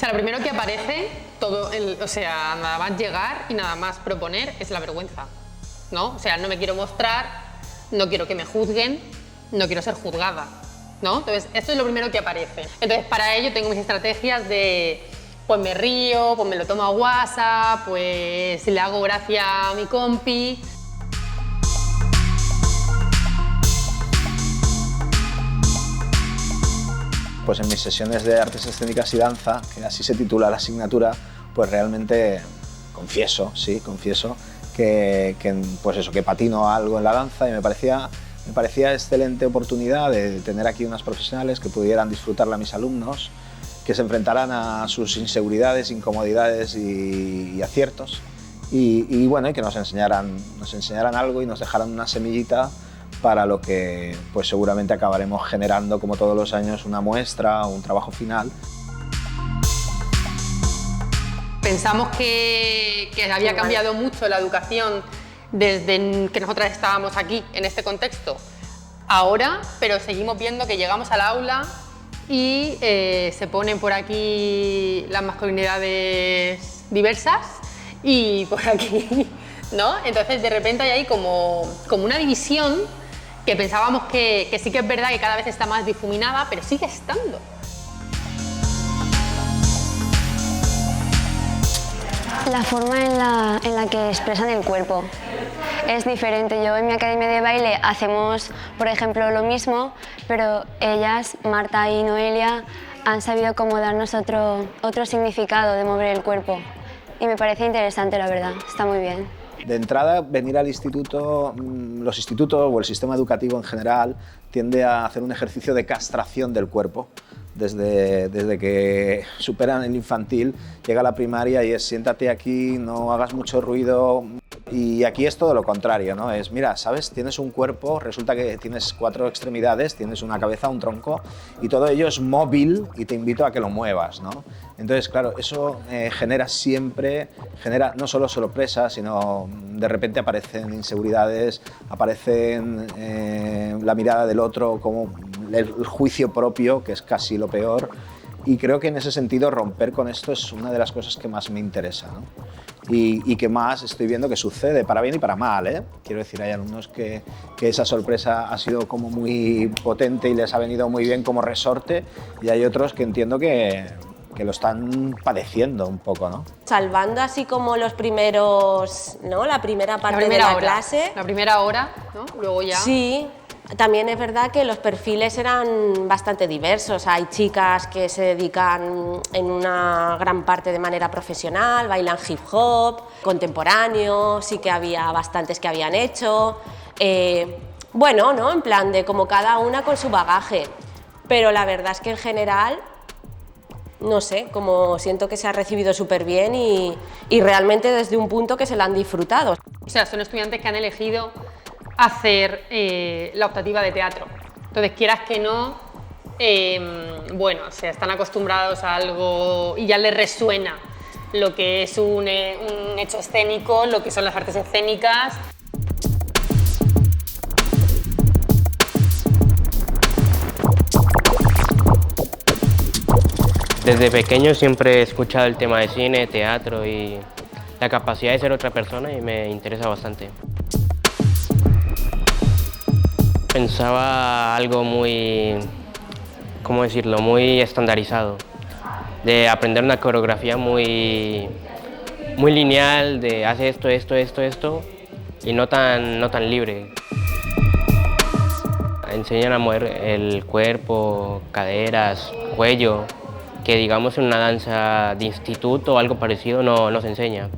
sea, lo primero que aparece, o sea, nada más llegar y nada más proponer es la vergüenza, ¿no? O sea, no me quiero mostrar, no quiero que me juzguen, no quiero ser juzgada, ¿no? Entonces, esto es lo primero que aparece. Entonces, para ello tengo mis estrategias de, pues me río, pues me lo tomo a WhatsApp, pues le hago gracia a mi compi. Pues en mis sesiones de artes escénicas y danza, que así se titula la asignatura, pues realmente confieso pues eso, que patino algo en la danza y me parecía excelente oportunidad de tener aquí unas profesionales que pudieran disfrutarla a mis alumnos, que se enfrentaran a sus inseguridades, incomodidades y aciertos y bueno, y que nos enseñaran algo y nos dejaran una semillita para lo que pues seguramente acabaremos generando, como todos los años, una muestra o un trabajo final. Pensamos que había cambiado mucho la educación desde que nosotras estábamos aquí, en este contexto, ahora, pero seguimos viendo que llegamos al aula y se ponen por aquí las masculinidades diversas y por aquí, ¿no? Entonces, de repente hay ahí como una división que pensábamos que sí que es verdad que cada vez está más difuminada, pero sigue estando. La forma en la que expresan el cuerpo es diferente. Yo en mi academia de baile hacemos, por ejemplo, lo mismo, pero ellas, Marta y Noelia, han sabido cómo darnos otro significado de mover el cuerpo. Y me parece interesante, la verdad, está muy bien. De entrada, venir al instituto, los institutos o el sistema educativo en general tiende a hacer un ejercicio de castración del cuerpo. Desde que superan el infantil, llega la primaria y es siéntate aquí, no hagas mucho ruido. Y aquí es todo lo contrario, ¿no? Es, mira, ¿sabes? Tienes un cuerpo, resulta que tienes 4 extremidades, tienes una cabeza, un tronco, y todo ello es móvil y te invito a que lo muevas, ¿no? Entonces, claro, eso genera no solo sorpresas, sino de repente aparecen inseguridades, aparecen la mirada del otro, como el juicio propio, que es casi lo peor. Y creo que en ese sentido romper con esto es una de las cosas que más me interesa, ¿no? Y que más estoy viendo que sucede, para bien y para mal, ¿eh? Quiero decir, hay alumnos que esa sorpresa ha sido como muy potente y les ha venido muy bien como resorte, y hay otros que entiendo que lo están padeciendo un poco, ¿no? Salvando así como los primeros, ¿no? La primera parte de la clase. La primera hora, ¿no? Luego ya. Sí. También es verdad que los perfiles eran bastante diversos. Hay chicas que se dedican en una gran parte de manera profesional, bailan hip hop, contemporáneo, sí que había bastantes que habían hecho. Bueno, ¿no? En plan de como cada una con su bagaje. Pero la verdad es que en general, no sé, como siento que se ha recibido súper bien y realmente desde un punto que se la han disfrutado. O sea, son estudiantes que han elegido hacer la optativa de teatro. Entonces, quieras que no, bueno, o sea, están acostumbrados a algo y ya les resuena lo que es un hecho escénico, lo que son las artes escénicas. Desde pequeño siempre he escuchado el tema de cine, teatro y la capacidad de ser otra persona y me interesa bastante. Pensaba algo muy, ¿cómo decirlo?, muy estandarizado, de aprender una coreografía muy lineal, de hace esto, y no tan libre. Enseñan a mover el cuerpo, caderas, cuello, que digamos en una danza de instituto o algo parecido no se enseña.